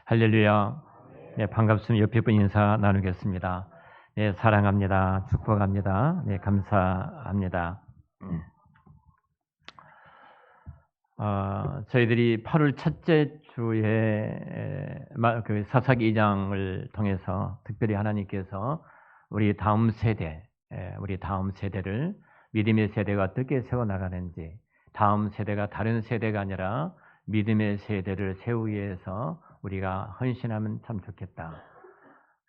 할렐루야. 네, 반갑습니다. 옆에 분 인사 나누겠습니다. 네, 사랑합니다. 축복합니다. 네, 감사합니다. 저희들이 8월 첫째 주에 그 사사기 2장을 통해서 특별히 하나님께서 우리 다음 세대를 믿음의 세대가 어떻게 세워나가는지, 다음 세대가 다른 세대가 아니라 믿음의 세대를 세우기 위해서 우리가 헌신하면 참 좋겠다.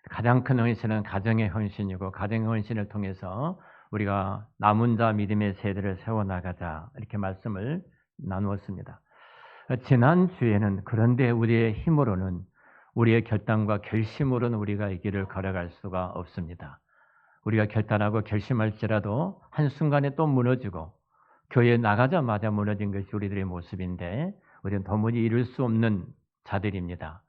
가장 큰 헌신은 가정의 헌신이고, 가정의 헌신을 통해서 우리가 남은 자 믿음의 세대를 세워나가자, 이렇게 말씀을 나누었습니다. 지난주에는 그런데 우리의 힘으로는, 우리의 결단과 결심으로는 우리가 이 길을 걸어갈 수가 없습니다. 우리가 결단하고 결심할지라도 한순간에 또 무너지고, 교회에 나가자마자 무너진 것이 우리들의 모습인데, 우리는 도무지 이룰 수 없는 자들입니다.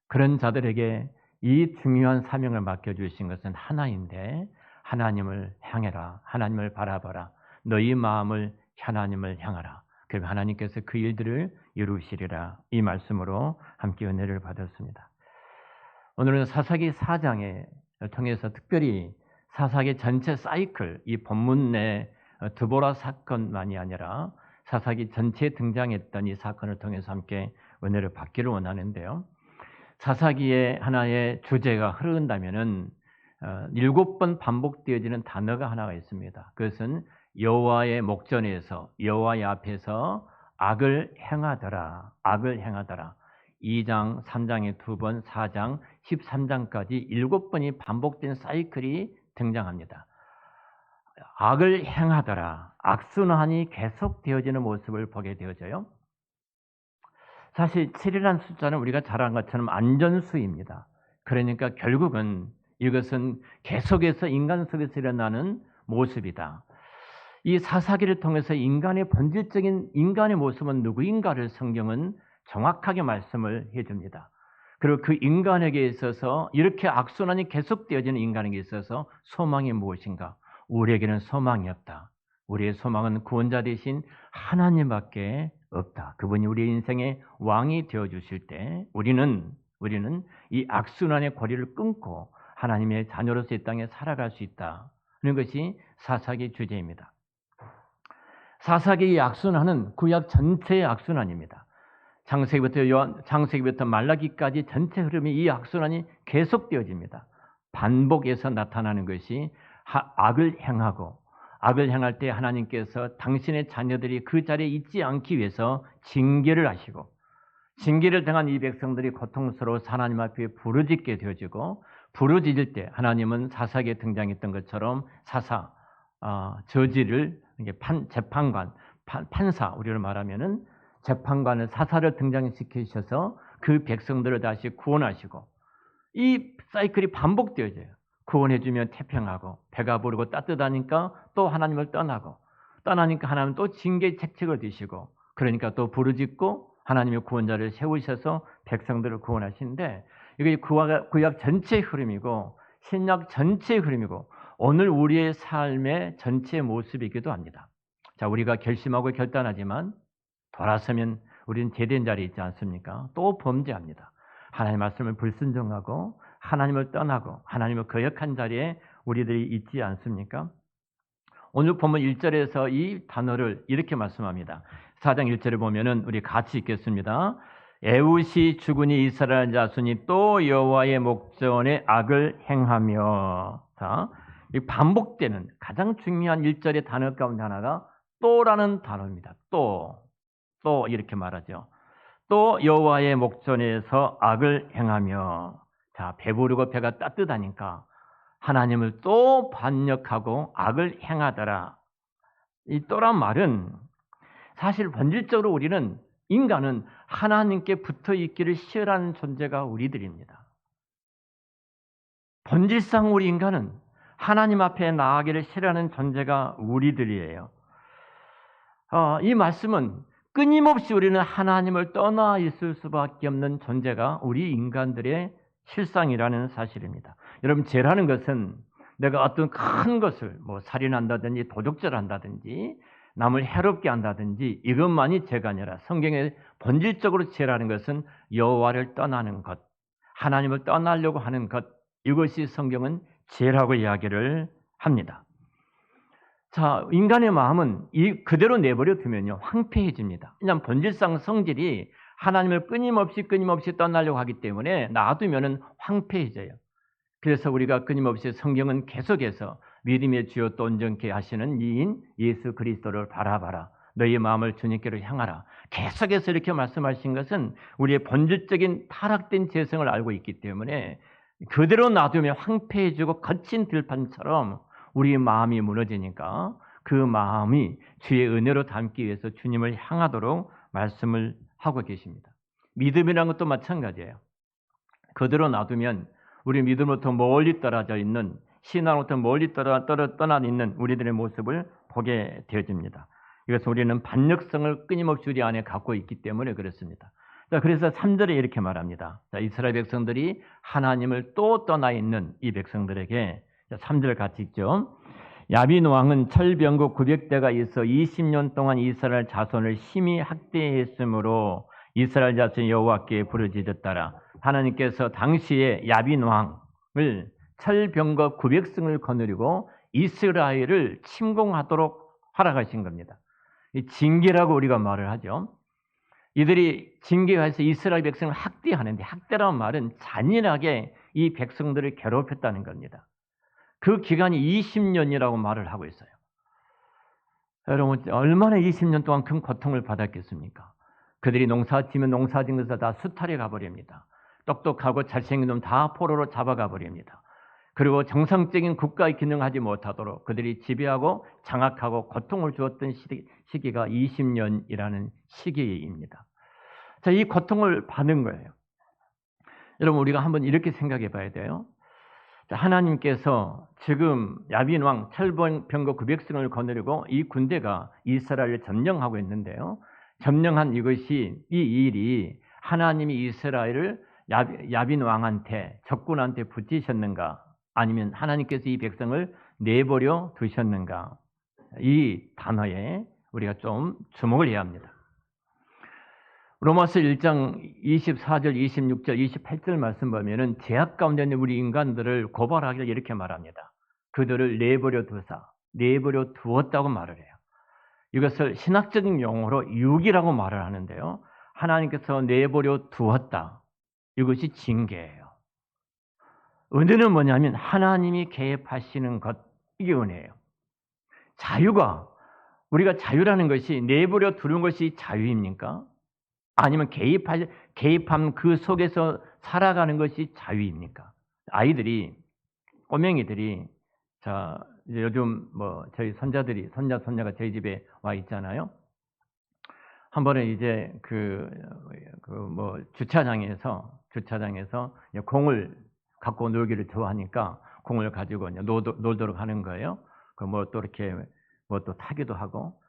그런 자들에게 이 중요한 사명을 맡겨주신 것은 하나인데, 하나님을 향해라, 하나님을 바라봐라, 너희 마음을 하나님을 향하라. 그럼 하나님께서 그 일들을 이루시리라. 이 말씀으로 함께 은혜를 받았습니다. 오늘은 사사기 4장을 통해서 특별히 사사기 전체 사이클, 이 본문 내 드보라 사건만이 아니라 사사기 전체에 등장했던 이 사건을 통해서 함께 은혜를 받기를 원하는데요. 사사기의 하나의 주제가 흐른다면은 7번 반복되어지는 단어가 하나가 있습니다. 그것은 여호와의 목전에서, 여호와의 앞에서 악을 행하더라, 악을 행하더라. 2장, 3장에 2번, 4장, 13장까지 7번이 반복된 사이클이 등장합니다. 악을 행하더라, 악순환이 계속되어지는 모습을 보게 되어져요. 사실 7이라는 숫자는 우리가 잘 아는 것처럼 안전수입니다. 그러니까 결국은 이것은 계속해서 인간 속에서 일어나는 모습이다. 이 사사기를 통해서 인간의 본질적인 인간의 모습은 누구인가를 성경은 정확하게 말씀을 해줍니다. 그리고 그 인간에게 있어서 이렇게 악순환이 계속되어지는 인간에게 있어서 소망이 무엇인가? 우리에게는 소망이 없다. 우리의 소망은 구원자 되신 하나님밖에 없다. 그분이 우리의 인생의 왕이 되어주실 때 우리는 이 악순환의 고리를 끊고 하나님의 자녀로서 이 땅에 살아갈 수 있다. 하는 것이 사사기 주제입니다. 사사기의 악순환은 구약 전체의 악순환입니다. 창세기부터 말라기까지 전체 흐름이 이 악순환이 계속되어집니다. 반복해서 나타나는 것이 악을 행하고, 악을 행할 때 하나님께서 당신의 자녀들이 그 자리에 있지 않기 위해서 징계를 하시고, 징계를 당한 이 백성들이 고통스러워서 하나님 앞에 부르짖게 되어지고, 부르짖을 때 하나님은 사사기에 등장했던 것처럼 저지를 재판관, 판사, 우리로 말하면은 재판관을, 사사를 등장시키셔서 그 백성들을 다시 구원하시고, 이 사이클이 반복되어져요. 구원해주면 태평하고, 배가 부르고 따뜻하니까 또 하나님을 떠나니까 하나님은 또 징계 책책을 지시고, 그러니까 또 부르짖고 하나님의 구원자를 세우셔서 백성들을 구원하시는데, 이게 구약 전체의 흐름이고 신약 전체의 흐름이고 오늘 우리의 삶의 전체의 모습이기도 합니다. 자, 우리가 결심하고 결단하지만 돌아서면 우리는 제된 자리에 있지 않습니까? 또 범죄합니다. 하나님의 말씀을 불순종하고 하나님을 떠나고 하나님을 거역한 자리에 우리들이 있지 않습니까? 오늘 본문 1절에서 이 단어를 이렇게 말씀합니다. 4장 1절을 보면은 우리 같이 읽겠습니다. 에웃이 죽으니 이스라엘 자손이 또 여호와의 목전에 악을 행하며. 자, 이 반복되는 가장 중요한 1절의 단어 가운데 하나가 또라는 단어입니다. 또 이렇게 말하죠. 또 여호와의 목전에서 악을 행하며. 자, 배부르고 배가 따뜻하니까 하나님을 또 반역하고 악을 행하더라. 이 또란 말은 사실 본질적으로 인간은 하나님께 붙어 있기를 싫어하는 존재가 우리들입니다. 본질상 우리 인간은 하나님 앞에 나아가기를 싫어하는 존재가 우리들이에요. 이 말씀은 끊임없이 우리는 하나님을 떠나 있을 수밖에 없는 존재가 우리 인간들의 실상이라는 사실입니다. 여러분, 죄라는 것은 내가 어떤 큰 것을 살인한다든지 도둑질한다든지 남을 해롭게 한다든지 이것만이 죄가 아니라 성경에 본질적으로 죄라는 것은 여호와를 떠나는 것, 하나님을 떠나려고 하는 것, 이것이 성경은 죄라고 이야기를 합니다. 자, 인간의 마음은 그대로 내버려 두면요 황폐해집니다. 왜냐하면 본질상 성질이 하나님을 끊임없이 떠나려고 하기 때문에 놔두면은 황폐해져요. 그래서 우리가 끊임없이 성경은 계속해서 믿음의 주요 또 온전케 하시는 이인 예수 그리스도를 바라봐라. 너희 마음을 주님께로 향하라. 계속해서 이렇게 말씀하신 것은 우리의 본질적인 타락된 죄성을 알고 있기 때문에 그대로 놔두면 황폐해지고 거친 들판처럼 우리의 마음이 무너지니까 그 마음이 주의 은혜로 담기 위해서 주님을 향하도록 말씀을 하고 계십니다. 믿음이라는 것도 마찬가지예요. 그대로 놔두면 우리 믿음으로부터 멀리 떨어져 있는, 신앙으로부터 멀리 떠나 있는 우리들의 모습을 보게 되어집니다. 이것은 우리는 반역성을 끊임없이 우리 안에 갖고 있기 때문에 그렇습니다. 자, 그래서 3절에 이렇게 말합니다. 자, 이스라엘 백성들이 하나님을 또 떠나 있는 이 백성들에게 3절 같이 읽죠. 야빈 왕은 철병거 900대가 있어 20년 동안 이스라엘 자손을 심히 학대했으므로 이스라엘 자손이 여호와께 부르짖었더라. 하나님께서 당시에 야빈 왕을 철병거 900승을 거느리고 이스라엘을 침공하도록 허락하신 겁니다. 징계라고 우리가 말을 하죠. 이들이 징계해서 이스라엘 백성을 학대하는데, 학대라는 말은 잔인하게 이 백성들을 괴롭혔다는 겁니다. 그 기간이 20년이라고 말을 하고 있어요. 여러분, 얼마나 20년 동안 큰 고통을 받았겠습니까? 그들이 농사지면 농사진 것을 다 수탈해 가버립니다. 똑똑하고 잘생긴 놈 다 포로로 잡아가 버립니다. 그리고 정상적인 국가의 기능하지 못하도록 그들이 지배하고 장악하고 고통을 주었던 시기가 20년이라는 시기입니다. 자, 이 고통을 받은 거예요. 여러분, 우리가 한번 이렇게 생각해 봐야 돼요. 하나님께서 지금 야빈 왕 철병거 900승을 거느리고 이 군대가 이스라엘을 점령하고 있는데요. 점령한 이것이, 이 일이 하나님이 이스라엘을 야빈 왕한테, 적군한테 붙이셨는가, 아니면 하나님께서 이 백성을 내버려 두셨는가, 이 단어에 우리가 좀 주목을 해야 합니다. 로마서 1장 24절, 26절, 28절 말씀 보면은 죄악 가운데 있는 우리 인간들을 고발하기를 이렇게 말합니다. 그들을 내버려 두었다고 말을 해요. 이것을 신학적인 용어로 유기라고 말을 하는데요. 하나님께서 내버려 두었다. 이것이 징계예요. 은혜는 뭐냐면 하나님이 개입하시는 것, 이게 은혜예요. 자유가, 우리가 자유라는 것이 내버려 두는 것이 자유입니까? 아니면 개입한 그 속에서 살아가는 것이 자유입니까? 아이들이, 꼬맹이들이, 자, 이제 요즘 저희 손자가 저희 집에 와 있잖아요. 한 번에 이제 주차장에서 공을 갖고 놀기를 좋아하니까 공을 가지고 놀도록 하는 거예요. 또 이렇게 또 타기도 하고.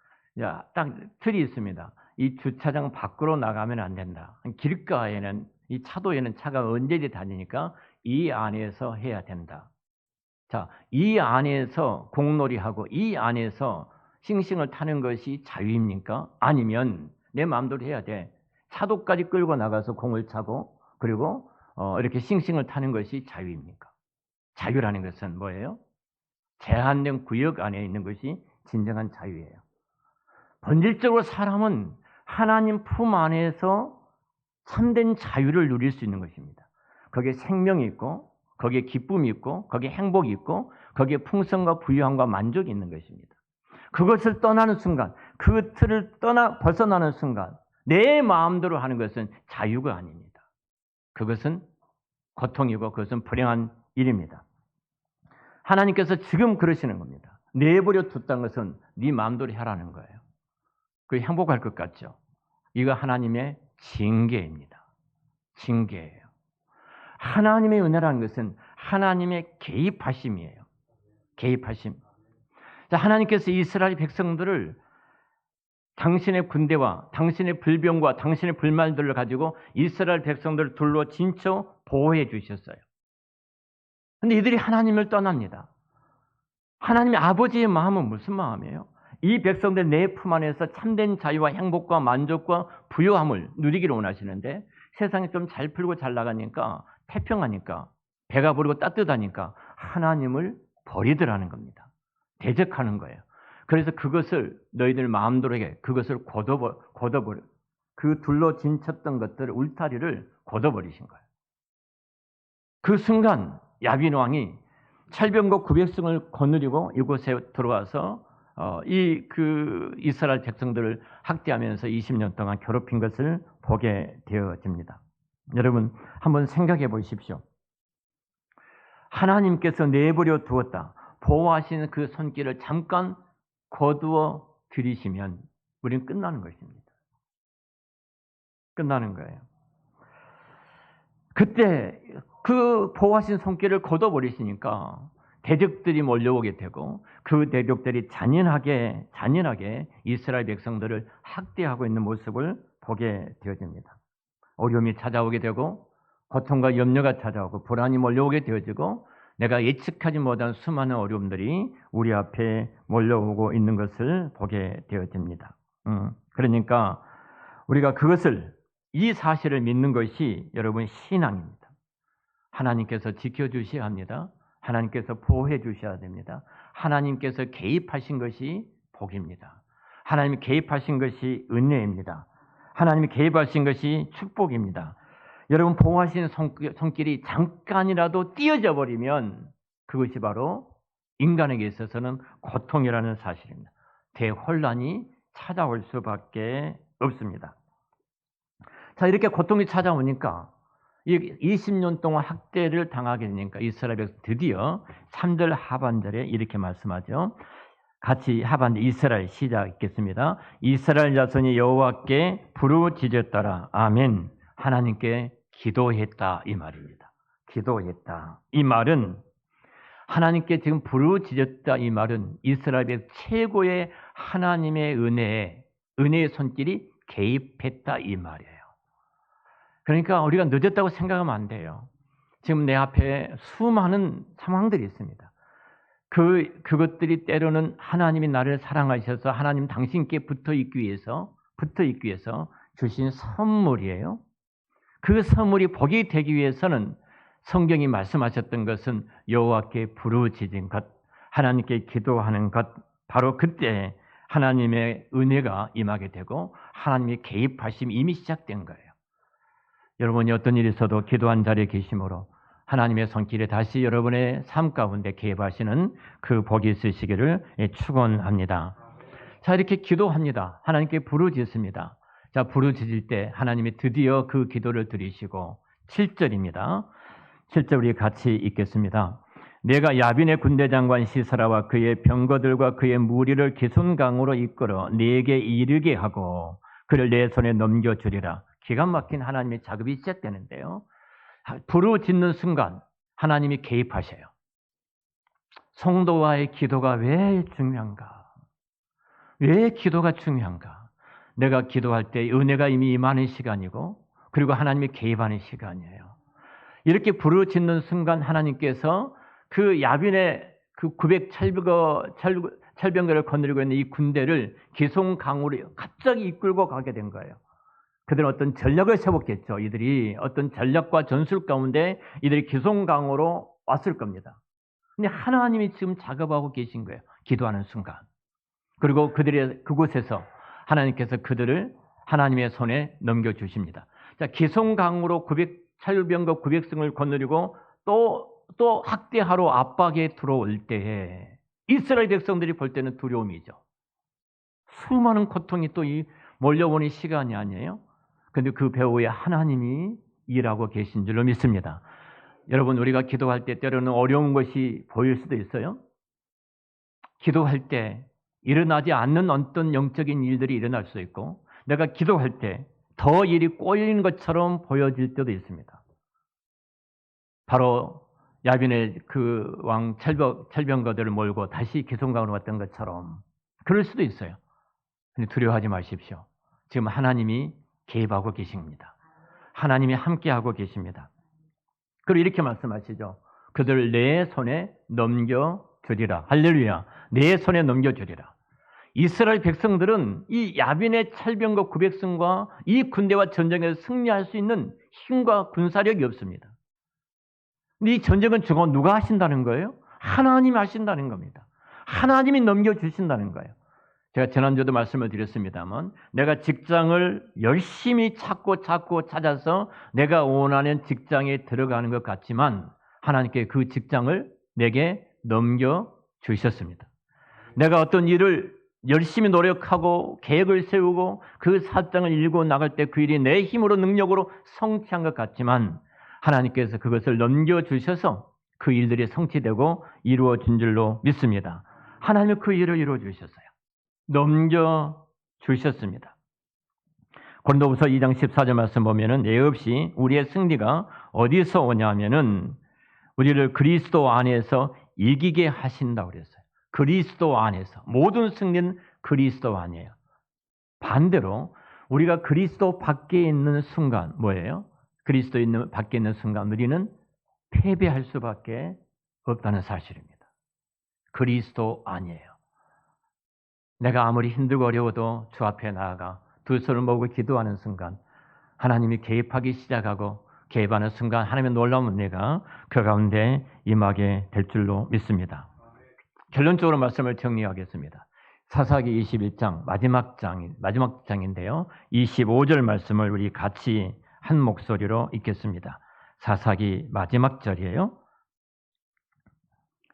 야, 딱 틀이 있습니다. 이 주차장 밖으로 나가면 안 된다. 길가에는, 이 차도에는 차가 언제든지 다니니까 이 안에서 해야 된다. 자, 이 안에서 공놀이하고 이 안에서 싱싱을 타는 것이 자유입니까? 아니면 내 마음대로 해야 돼. 차도까지 끌고 나가서 공을 차고 그리고 이렇게 싱싱을 타는 것이 자유입니까? 자유라는 것은 뭐예요? 제한된 구역 안에 있는 것이 진정한 자유예요. 본질적으로 사람은 하나님 품 안에서 참된 자유를 누릴 수 있는 것입니다. 거기에 생명이 있고, 거기에 기쁨이 있고, 거기에 행복이 있고, 거기에 풍성과 부유함과 만족이 있는 것입니다. 그것을 떠나는 순간, 그 틀을 벗어나는 순간 내 마음대로 하는 것은 자유가 아닙니다. 그것은 고통이고 그것은 불행한 일입니다. 하나님께서 지금 그러시는 겁니다. 내버려 뒀다는 것은 네 마음대로 하라는 거예요. 그게 행복할 것 같죠? 이거 하나님의 징계입니다. 징계예요. 하나님의 은혜라는 것은 하나님의 개입하심이에요. 개입하심. 자, 하나님께서 이스라엘 백성들을 당신의 군대와 당신의 불병과 당신의 불말들을 가지고 이스라엘 백성들을 둘러 진쳐 보호해 주셨어요. 그런데 이들이 하나님을 떠납니다. 하나님의 아버지의 마음은 무슨 마음이에요? 이 백성들 내 품 안에서 참된 자유와 행복과 만족과 부요함을 누리기를 원하시는데 세상이 좀 잘 풀고 잘 나가니까 태평하니까 배가 부르고 따뜻하니까 하나님을 버리더라는 겁니다. 대적하는 거예요. 그래서 그것을 너희들 마음대로 해 그것을 걷어버려 그 둘러 진쳤던 것들을 울타리를 걷어버리신 거예요. 그 순간 야빈 왕이 철병과 900승을 거느리고 이곳에 들어와서 이스라엘 백성들을 학대하면서 20년 동안 괴롭힌 것을 보게 되어집니다. 여러분 한번 생각해 보십시오. 하나님께서 내버려 두었다. 보호하시는 그 손길을 잠깐 거두어 들이시면 우리는 끝나는 것입니다. 끝나는 거예요. 그때 그 보호하신 손길을 거둬버리시니까 대적들이 몰려오게 되고 그 대적들이 잔인하게 이스라엘 백성들을 학대하고 있는 모습을 보게 되어집니다. 어려움이 찾아오게 되고 고통과 염려가 찾아오고 불안이 몰려오게 되어지고 내가 예측하지 못한 수많은 어려움들이 우리 앞에 몰려오고 있는 것을 보게 되어집니다. 그러니까 우리가 이 사실을 믿는 것이 여러분 신앙입니다. 하나님께서 지켜주셔야 합니다. 하나님께서 보호해 주셔야 됩니다. 하나님께서 개입하신 것이 복입니다. 하나님이 개입하신 것이 은혜입니다. 하나님이 개입하신 것이 축복입니다. 여러분 보호하신 손길이 잠깐이라도 띄어져 버리면 그것이 바로 인간에게 있어서는 고통이라는 사실입니다. 대혼란이 찾아올 수밖에 없습니다. 자, 이렇게 고통이 찾아오니까 20년 동안 학대를 당하게 되니까 이스라엘 백성 드디어 3절 하반절에 이렇게 말씀하죠. 같이 하반절 이스라엘 시작 읽겠습니다. 이스라엘 자손이 여호와께 부르짖었더라. 아멘. 하나님께 기도했다 이 말입니다. 기도했다. 이 말은 하나님께 지금 부르짖었다 이 말은 이스라엘의 최고의 하나님의 은혜의 손길이 개입했다 이 말이에요. 그러니까 우리가 늦었다고 생각하면 안 돼요. 지금 내 앞에 수많은 상황들이 있습니다. 그것들이 때로는 하나님이 나를 사랑하셔서 하나님 당신께 붙어 있기 위해서 주신 선물이에요. 그 선물이 복이 되기 위해서는 성경이 말씀하셨던 것은 여호와께 부르짖은 것, 하나님께 기도하는 것, 바로 그때 하나님의 은혜가 임하게 되고 하나님의 개입하심이 이미 시작된 거예요. 여러분이 어떤 일이 있어도 기도한 자리에 계심으로 하나님의 손길에 다시 여러분의 삶 가운데 개입하시는 그 복이 있으시기를 축원합니다. 자, 이렇게 기도합니다. 하나님께 부르짖습니다. 자, 부르짖을 때 하나님이 드디어 그 기도를 들으시고 7절입니다. 7절 우리 같이 읽겠습니다. 내가 야빈의 군대장관 시사라와 그의 병거들과 그의 무리를 기손강으로 이끌어 네게 이르게 하고 그를 내 손에 넘겨주리라. 기가 막힌 하나님의 작업이 시작되는데요. 부르짖는 순간 하나님이 개입하셔요. 성도와의 기도가 왜 중요한가? 왜 기도가 중요한가? 내가 기도할 때 은혜가 이미 임하는 시간이고 그리고 하나님이 개입하는 시간이에요. 이렇게 부르짖는 순간 하나님께서 그 야빈의 그 900철병거를 거느리고 있는 이 군대를 기송강으로 갑자기 이끌고 가게 된 거예요. 그들은 어떤 전략을 세웠겠죠. 이들이 어떤 전략과 전술 가운데 이들이 기송강으로 왔을 겁니다. 근데 하나님이 지금 작업하고 계신 거예요. 기도하는 순간. 그리고 그들의 그곳에서 하나님께서 그들을 하나님의 손에 넘겨주십니다. 자, 기송강으로 철병거 900승을 거느리고 또 학대하러 압박에 들어올 때에 이스라엘 백성들이 볼 때는 두려움이죠. 수많은 고통이 또 몰려오는 시간이 아니에요. 그런데 그 배후에 하나님이 일하고 계신 줄로 믿습니다. 여러분 우리가 기도할 때 때로는 어려운 것이 보일 수도 있어요. 기도할 때 일어나지 않는 어떤 영적인 일들이 일어날 수 있고 내가 기도할 때 더 일이 꼬이는 것처럼 보여질 때도 있습니다. 바로 야빈의 그 왕 철병거들을 몰고 다시 기송강으로 왔던 것처럼 그럴 수도 있어요. 근데 두려워하지 마십시오. 지금 하나님이 개입하고 계십니다. 하나님이 함께하고 계십니다. 그리고 이렇게 말씀하시죠. 그들을 내 손에 넘겨주리라. 할렐루야. 내 손에 넘겨주리라. 이스라엘 백성들은 이 야빈의 찰병과 900승과 이 군대와 전쟁에서 승리할 수 있는 힘과 군사력이 없습니다. 근데 이 전쟁은 누가 하신다는 거예요? 하나님이 하신다는 겁니다. 하나님이 넘겨주신다는 거예요. 제가 지난주에도 말씀을 드렸습니다만 내가 직장을 열심히 찾아서 내가 원하는 직장에 들어가는 것 같지만 하나님께 그 직장을 내게 넘겨주셨습니다. 내가 어떤 일을 열심히 노력하고 계획을 세우고 그 사장을 이루고 나갈 때 그 일이 내 힘으로 능력으로 성취한 것 같지만 하나님께서 그것을 넘겨주셔서 그 일들이 성취되고 이루어진 줄로 믿습니다. 하나님은 그 일을 이루어주셨어요. 넘겨주셨습니다. 고린도후서 2장 14절 말씀 보면은 예 없이 우리의 승리가 어디서 오냐면은 우리를 그리스도 안에서 이기게 하신다고 그랬어요. 그리스도 안에서. 모든 승리는 그리스도 안이에요. 반대로 우리가 그리스도 밖에 있는 순간 뭐예요? 그리스도 밖에 있는 순간 우리는 패배할 수밖에 없다는 사실입니다. 그리스도 안이에요. 내가 아무리 힘들고 어려워도 주 앞에 나아가 두 손을 모으고 기도하는 순간 하나님이 개입하기 시작하고 개입하는 순간 하나님의 놀라운 은혜가 그 가운데 임하게 될 줄로 믿습니다. 결론적으로 말씀을 정리하겠습니다. 사사기 21장 마지막 장인데요. 25절 말씀을 우리 같이 한 목소리로 읽겠습니다. 사사기 마지막 절이에요.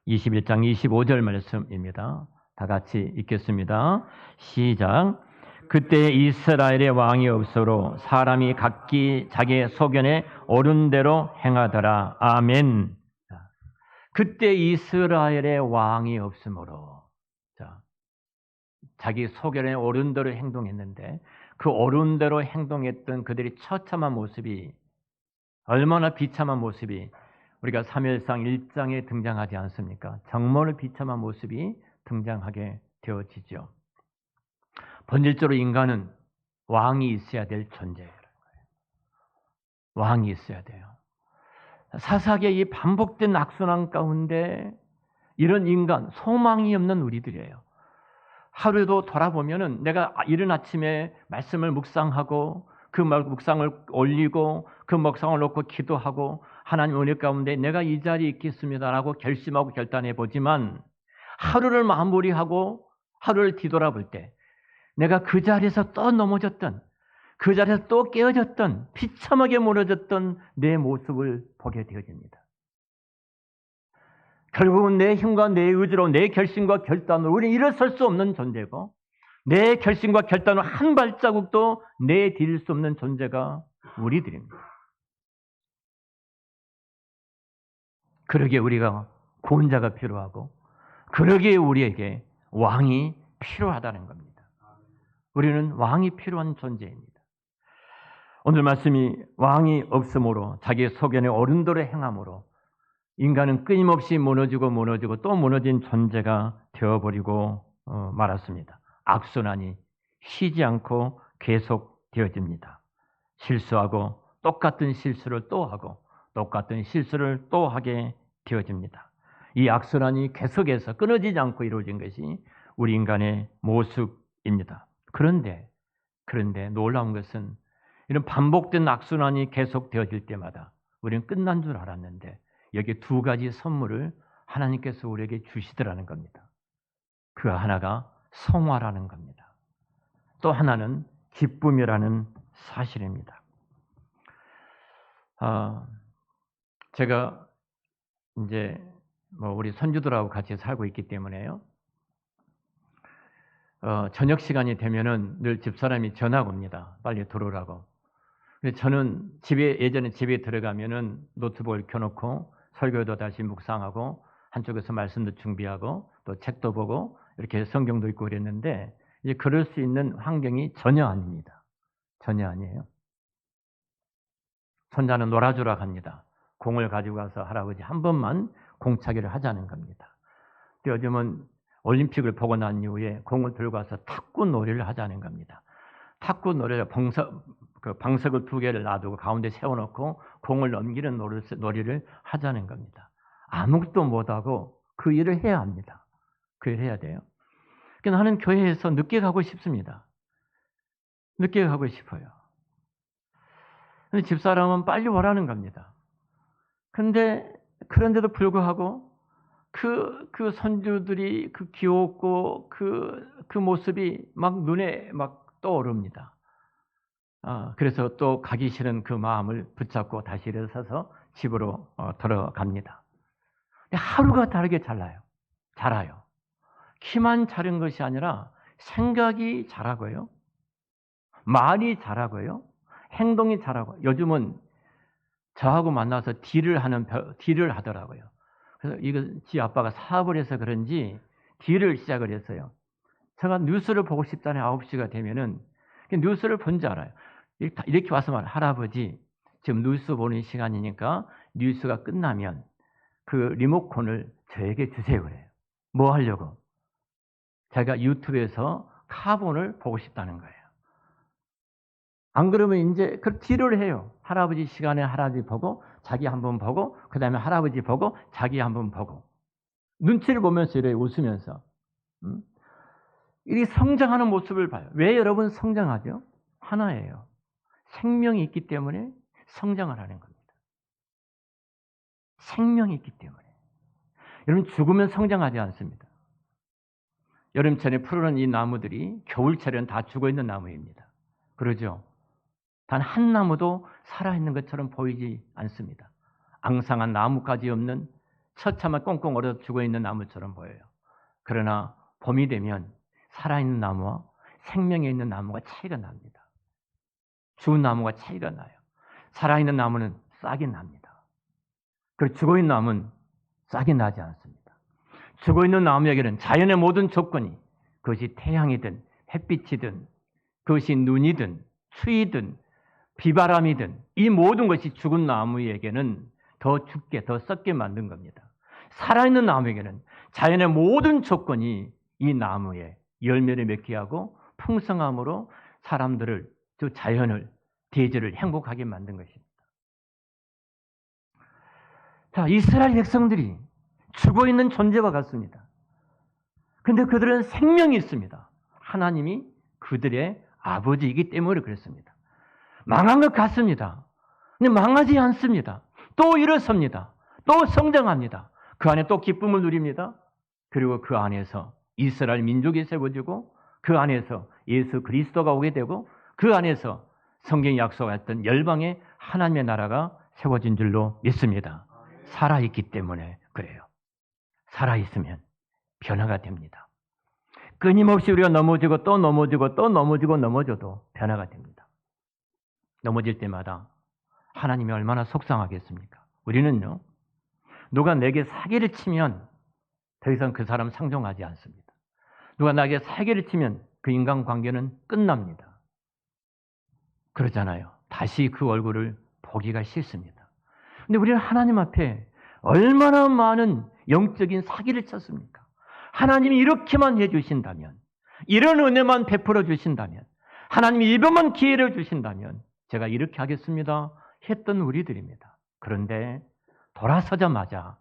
21장 25절 말씀입니다. 다 같이 읽겠습니다. 시작. 그때 이스라엘의 왕이 없으로 사람이 각기 자기의 소견에 옳은 대로 행하더라. 아멘. 그때 이스라엘의 왕이 없으므로 자기 소견에 옳은 대로 행동했는데 그 옳은 대로 행동했던 그들이 처참한 모습이 얼마나 비참한 모습이 우리가 사무엘상 1장에 등장하지 않습니까? 정말 비참한 모습이 등장하게 되어지죠. 본질적으로 인간은 왕이 있어야 될 존재예요. 왕이 있어야 돼요. 사사기의 이 반복된 악순환 가운데 이런 인간, 소망이 없는 우리들이에요. 하루도 돌아보면은 내가 이른 아침에 말씀을 묵상하고 그 묵상을 올리고 그 묵상을 놓고 기도하고 하나님 은혜 가운데 내가 이 자리에 있겠습니다라고 결심하고 결단해 보지만 하루를 마무리하고 하루를 뒤돌아볼 때 내가 그 자리에서 또 넘어졌던 그 자리에서 또 깨어졌던 비참하게 무너졌던 내 모습을 보게 되어집니다. 결국은 내 힘과 내 의지로 내 결심과 결단으로 우리는 일어설 수 없는 존재고 내 결심과 결단으로 한 발자국도 내디딜 수 없는 존재가 우리들입니다. 그러기에 우리가 구원자가 필요하고 그러기에 우리에게 왕이 필요하다는 겁니다. 우리는 왕이 필요한 존재입니다. 오늘 말씀이 왕이 없으므로 자기의 소견에 옳은 대로 행함으로 인간은 끊임없이 무너지고 또 무너진 존재가 되어버리고 말았습니다. 악순환이 쉬지 않고 계속되어집니다. 실수하고 똑같은 실수를 또 하고 똑같은 실수를 또 하게 되어집니다. 이 악순환이 계속해서 끊어지지 않고 이루어진 것이 우리 인간의 모습입니다. 그런데 놀라운 것은 이런 반복된 악순환이 계속되어질 때마다 우리는 끝난 줄 알았는데 여기 두 가지 선물을 하나님께서 우리에게 주시더라는 겁니다. 그 하나가 성화라는 겁니다. 또 하나는 기쁨이라는 사실입니다. 제가 이제 우리 손주들하고 같이 살고 있기 때문에요. 저녁 시간이 되면은 늘 집사람이 전화가 옵니다. 빨리 들어오라고. 근데 저는 예전에 집에 들어가면은 노트북을 켜놓고 설교도 다시 묵상하고 한쪽에서 말씀도 준비하고 또 책도 보고 이렇게 성경도 읽고 그랬는데 이제 그럴 수 있는 환경이 전혀 아닙니다. 전혀 아니에요. 손자는 놀아주라 합니다. 공을 가지고 가서 할아버지 한 번만 공차기를 하자는 겁니다. 근데 요즘은 올림픽을 보고 난 이후에 공을 들고 와서 탁구 놀이를 하자는 겁니다. 탁구 놀이를 방석을 두 개를 놔두고 가운데 세워놓고 공을 넘기는 놀이를 하자는 겁니다. 아무것도 못하고 그 일을 해야 합니다. 그 일을 해야 돼요. 그러니까 나는 교회에서 늦게 가고 싶습니다. 늦게 가고 싶어요. 근데 집사람은 빨리 오라는 겁니다. 근데 그런데도 불구하고 그 손주들이 그 귀엽고 그 모습이 막 눈에 막 떠오릅니다. 그래서 또 가기 싫은 그 마음을 붙잡고 다시 일어서서 집으로 들어갑니다. 하루가 다르게 자라요. 키만 자른 것이 아니라 생각이 자라고요. 말이 자라고요. 행동이 자라고. 요즘은 저하고 만나서 딜을 하더라고요. 그래서 이거 지 아빠가 사업을 해서 그런지 딜을 시작을 했어요. 제가 뉴스를 보고 싶다는 9시가 되면은 뉴스를 본 줄 알아요. 이렇게 와서 할아버지 지금 뉴스 보는 시간이니까 뉴스가 끝나면 그 리모컨을 저에게 주세요 그래요. 뭐 하려고? 제가 유튜브에서 카본을 보고 싶다는 거예요. 안 그러면 이제 그 딜을 해요. 할아버지 시간에 할아버지 보고 자기 한번 보고 그다음에 할아버지 보고 자기 한번 보고 눈치를 보면서 이래 웃으면서 이 성장하는 모습을 봐요. 왜 여러분 성장하죠? 하나예요. 생명이 있기 때문에 성장을 하는 겁니다. 생명이 있기 때문에. 여러분 죽으면 성장하지 않습니다. 여름철에 푸르른 이 나무들이 겨울철에는 다 죽어있는 나무입니다. 그러죠? 단 한 나무도 살아있는 것처럼 보이지 않습니다. 앙상한 나뭇가지 없는 처참한 꽁꽁 얼어 죽어있는 나무처럼 보여요. 그러나 봄이 되면 살아있는 나무와 생명에 있는 나무가 차이가 납니다. 죽은 나무가 차이가 나요. 살아있는 나무는 싹이 납니다. 그리고 죽어있는 나무는 싹이 나지 않습니다. 죽어있는 나무에게는 자연의 모든 조건이 그것이 태양이든 햇빛이든 그것이 눈이든 추위든 비바람이든 이 모든 것이 죽은 나무에게는 더 죽게 더 썩게 만든 겁니다. 살아있는 나무에게는 자연의 모든 조건이 이 나무에 열매를 맺게 하고 풍성함으로 사람들을 또 자연을 대지를 행복하게 만든 것입니다. 자, 이스라엘 백성들이 죽어있는 존재와 같습니다. 그런데 그들은 생명이 있습니다. 하나님이 그들의 아버지이기 때문에 그렇습니다. 망한 것 같습니다. 근데 망하지 않습니다. 또 일어섭니다. 또 성장합니다. 그 안에 또 기쁨을 누립니다. 그리고 그 안에서 이스라엘 민족이 세워지고 그 안에서 예수 그리스도가 오게 되고 그 안에서 성경이 약속했던 열방의 하나님의 나라가 세워진 줄로 믿습니다. 살아있기 때문에 그래요. 살아있으면 변화가 됩니다. 끊임없이 우리가 넘어지고 또 넘어지고 또 넘어지고 넘어져도 변화가 됩니다. 넘어질 때마다 하나님이 얼마나 속상하겠습니까? 우리는요, 누가 내게 사기를 치면 더 이상 그 사람 상종하지 않습니다. 누가 나에게 사기를 치면 그 인간관계는 끝납니다. 그러잖아요. 다시 그 얼굴을 보기가 싫습니다. 근데 우리는 하나님 앞에 얼마나 많은 영적인 사기를 쳤습니까? 하나님이 이렇게만 해주신다면, 이런 은혜만 베풀어 주신다면, 하나님이 이번만 기회를 주신다면 제가 이렇게 하겠습니다 했던 우리들입니다. 그런데 돌아서자마자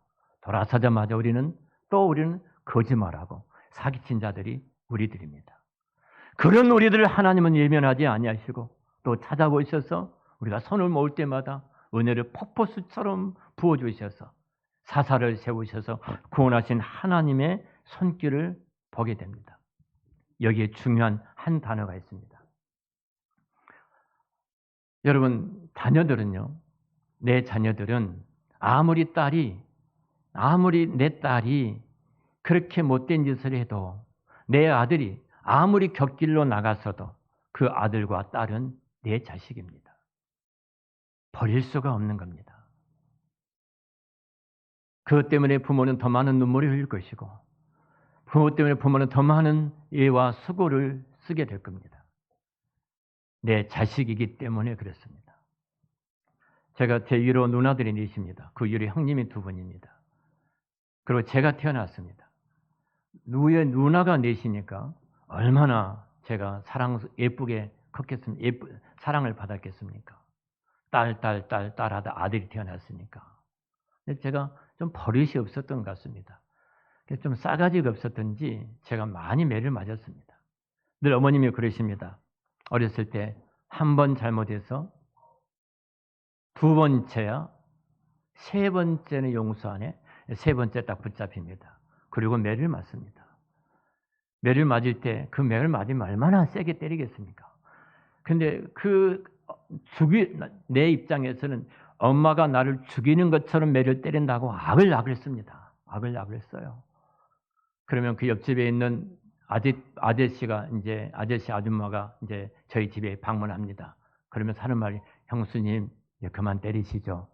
우리는 거짓말하고 사기친 자들이 우리들입니다. 그런 우리들을 하나님은 예면하지 아니하시고 또 찾아보셔서 우리가 손을 모을 때마다 은혜를 폭포수처럼 부어주셔서 사사를 세우셔서 구원하신 하나님의 손길을 보게 됩니다. 여기에 중요한 한 단어가 있습니다. 여러분, 내 자녀들은 아무리 내 딸이 그렇게 못된 짓을 해도 내 아들이 아무리 곁길로 나가서도 그 아들과 딸은 내 자식입니다. 버릴 수가 없는 겁니다. 그것 때문에 부모는 더 많은 눈물을 흘릴 것이고 부모 때문에 부모는 더 많은 애와 수고를 쓰게 될 겁니다. 내 자식이기 때문에 그렇습니다. 제가 제 위로 누나들이 넷입니다. 그 위로 형님이 2분입니다. 그리고 제가 태어났습니다. 누의 누나가 넷이니까 얼마나 제가 예쁘게 컸겠습니까? 사랑을 받았겠습니까? 딸 하다 아들이 태어났으니까. 근데 제가 좀 버릇이 없었던 것 같습니다. 좀 싸가지가 없었던지 제가 많이 매를 맞았습니다. 늘 어머님이 그러십니다. 어렸을 때 한 번 잘못해서 두 번째야, 세 번째는 용서 안 해. 세 번째 딱 붙잡힙니다. 그리고 매를 맞습니다. 매를 맞을 때 그 매를 맞으면 얼마나 세게 때리겠습니까? 근데 내 입장에서는 엄마가 나를 죽이는 것처럼 매를 때린다고 악을 씁니다. 악을 써요. 그러면 그 옆집에 있는 아저씨 아줌마가 이제 저희 집에 방문합니다. 그러면서 하는 말이, 형수님, 이제 그만 때리시죠.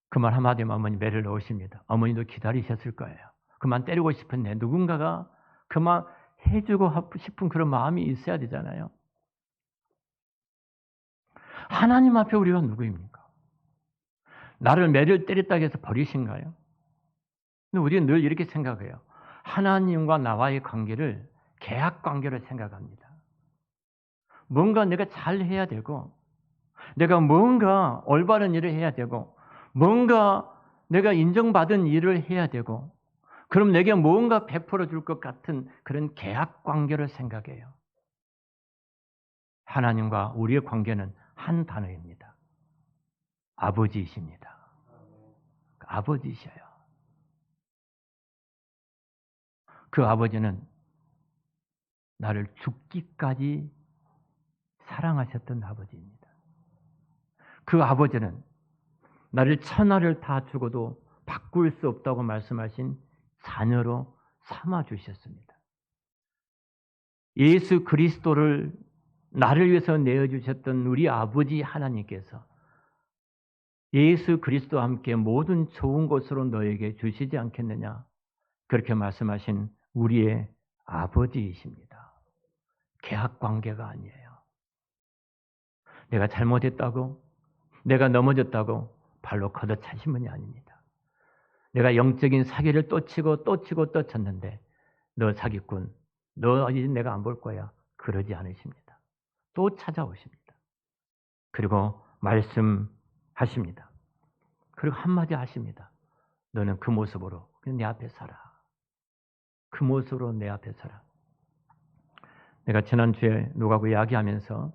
그 말 한마디면 어머니 매를 넣으십니다. 어머니도 기다리셨을 거예요. 그만 때리고 싶은데 누군가가 그만 해주고 싶은 그런 마음이 있어야 되잖아요. 하나님 앞에 우리가 누구입니까? 나를 매를 때렸다고 해서 버리신가요? 근데 우리는 늘 이렇게 생각해요. 하나님과 나와의 관계를 계약 관계로 생각합니다. 뭔가 내가 잘 해야 되고, 내가 뭔가 올바른 일을 해야 되고, 뭔가 내가 인정받은 일을 해야 되고, 그럼 내게 뭔가 베풀어 줄 것 같은 그런 계약 관계를 생각해요. 하나님과 우리의 관계는 한 단어입니다. 아버지이십니다. 아버지이셔요. 그 아버지는 나를 죽기까지 사랑하셨던 아버지입니다. 그 아버지는 나를 천하를 다 주고도 바꿀 수 없다고 말씀하신 자녀로 삼아주셨습니다. 예수 그리스도를 나를 위해서 내어주셨던 우리 아버지 하나님께서 예수 그리스도와 함께 모든 좋은 것으로 너에게 주시지 않겠느냐, 그렇게 말씀하신 우리의 아버지이십니다. 계약 관계가 아니에요. 내가 잘못했다고, 내가 넘어졌다고 발로 걷어차신 분이 아닙니다. 내가 영적인 사기를 또 치고 또 치고 또 쳤는데, 너 사기꾼, 너 이제 내가 안 볼 거야, 그러지 않으십니다. 또 찾아오십니다. 그리고 말씀하십니다. 그리고 한마디 하십니다. 너는 그 모습으로 그냥 내 앞에 살아. 그 모습으로 내 앞에 살아. 내가 지난주에 누가하고 이야기하면서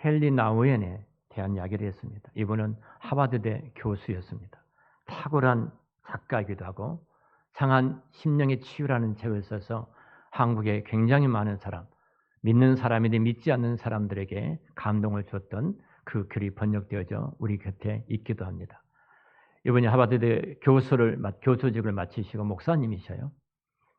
헨리 나우엔에 대한 이야기를 했습니다. 이분은 하버드대 교수였습니다. 탁월한 작가이기도 하고 상한 심령의 치유라는 책을 써서 한국에 굉장히 많은 사람, 믿는 사람이든 믿지 않는 사람들에게 감동을 줬던 그 글이 번역되어져 우리 곁에 있기도 합니다. 이분이 하버드대 교수직을 마치시고 목사님이셔요.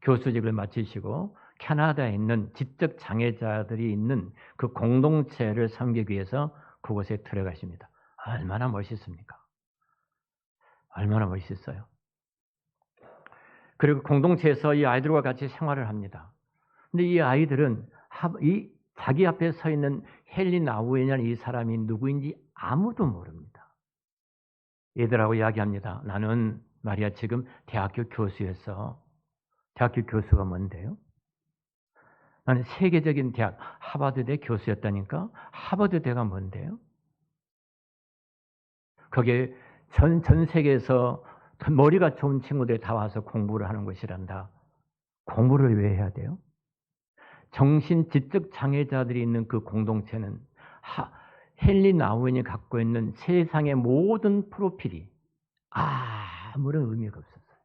교수직을 마치시고 캐나다에 있는 지적 장애자들이 있는 그 공동체를 섬기기 위해서 그곳에 들어가십니다. 얼마나 멋있습니까? 얼마나 멋있어요. 그리고 공동체에서 이 아이들과 같이 생활을 합니다. 근데 이 아이들은 자기 앞에 서 있는 헨리 나우엔이라는 이 사람이 누구인지 아무도 모릅니다. 얘들하고 이야기합니다. 나는 말이야 지금 대학교 교수였어. 대학교 교수가 뭔데요? 나는 세계적인 대학, 하버드대 교수였다니까? 하버드대가 뭔데요? 거기에 전 세계에서 머리가 좋은 친구들이 다 와서 공부를 하는 곳이란다. 공부를 왜 해야 돼요? 정신 지적 장애자들이 있는 그 공동체는 헨리 나우엔이 갖고 있는 세상의 모든 프로필이 아무런 의미가 없었어요.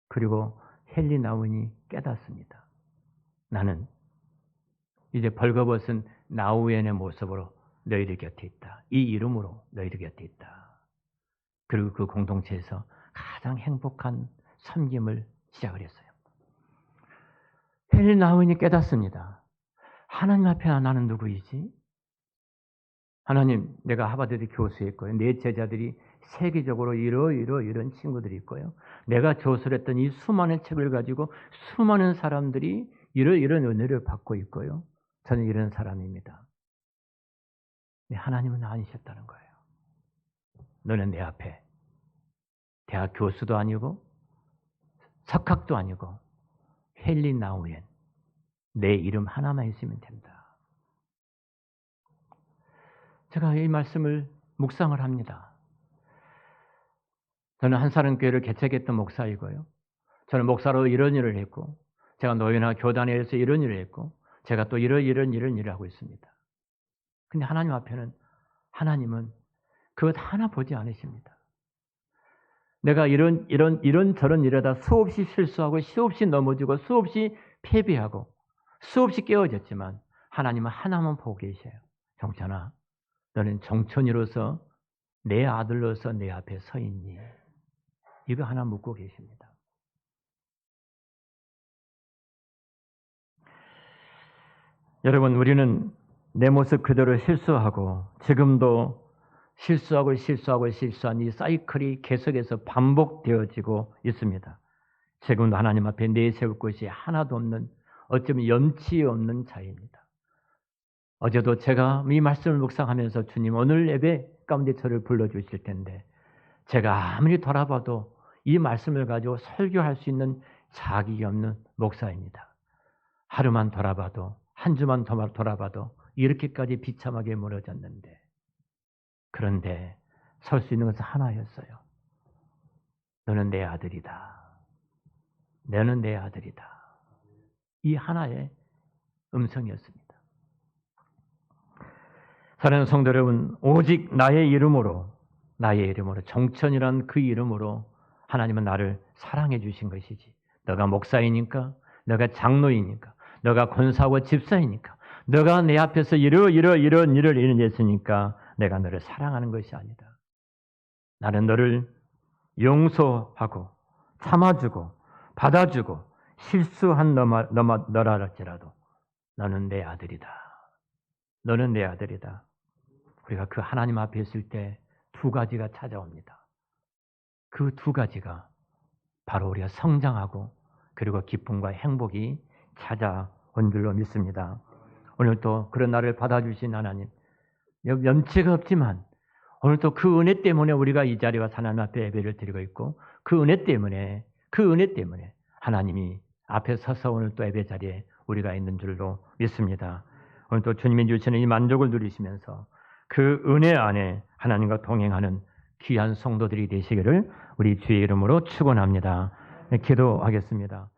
그리고 헨리 나우엔이 깨닫습니다. 나는 이제 벌거벗은 나우엔의 모습으로 너희들 곁에 있다. 이 이름으로 너희들 곁에 있다. 그리고 그 공동체에서 가장 행복한 섬김을 시작을 했어요. 헨리 나우엔이 깨닫습니다. 하나님 앞에 나는 누구이지? 하나님, 내가 하버드 교수였고요. 내 제자들이 세계적으로 이런 친구들이 있고요. 내가 조술했던 이 수많은 책을 가지고 수많은 사람들이 이런 은혜를 받고 있고요. 저는 이런 사람입니다. 하나님은 아니셨다는 거예요. 너는 내 앞에 대학 교수도 아니고 석학도 아니고 헨리 나우엔, 내 이름 하나만 있으면 된다. 제가 이 말씀을 묵상을 합니다. 저는 한사람교회를 개척했던 목사이고요. 저는 목사로 이런 일을 했고, 제가 노회나 교단에서 이런 일을 했고, 제가 또 이런 일을 하고 있습니다. 근데 하나님 앞에는 하나님은 그것 하나 보지 않으십니다. 내가 이런 저런 일하다 수없이 실수하고 수없이 넘어지고 수없이 패배하고 수없이 깨어졌지만 하나님은 하나만 보고 계셔요. 정천아, 너는 정천이로서 내 아들로서 내 앞에 서 있니? 이거 하나 묻고 계십니다. 여러분, 우리는 내 모습 그대로 실수하고 지금도 실수한 이 사이클이 계속해서 반복되어지고 있습니다. 지금도 하나님 앞에 내세울 것이 하나도 없는, 어쩌면 염치 없는 자입니다. 어제도 제가 이 말씀을 묵상하면서 주님 오늘 예배 가운데 저를 불러주실 텐데 제가 아무리 돌아봐도 이 말씀을 가지고 설교할 수 있는 자격이 없는 목사입니다. 하루만 돌아봐도 한 주만 돌아봐도 이렇게까지 비참하게 무너졌는데, 그런데 설 수 있는 것은 하나였어요. 너는 내 아들이다. 너는 내 아들이다. 이 하나의 음성이었습니다. 사랑하는 성도 여러분, 오직 나의 이름으로 정천이란 그 이름으로 하나님은 나를 사랑해 주신 것이지, 너가 목사이니까, 너가 장로이니까, 너가 권사하고 집사이니까, 너가 내 앞에서 이런 일을 했으니까 내가 너를 사랑하는 것이 아니다. 나는 너를 용서하고 참아주고 받아주고 실수한 너라 할지라도 너는 내 아들이다. 너는 내 아들이다. 우리가 그 하나님 앞에 있을 때 두 가지가 찾아옵니다. 그 두 가지가 바로 우리가 성장하고 그리고 기쁨과 행복이 찾아온 줄로 믿습니다. 오늘 또 그런 나를 받아주신 하나님, 염치가 없지만 오늘 또 그 은혜 때문에 우리가 이 자리와 하나님 앞에 예배를 드리고 있고, 그 은혜 때문에 하나님이 앞에 서서 오늘 또 예배 자리에 우리가 있는 줄로 믿습니다. 오늘 또 주님이 주시는 이 만족을 누리시면서 그 은혜 안에 하나님과 동행하는 귀한 성도들이 되시기를 우리 주의 이름으로 축원합니다. 기도하겠습니다.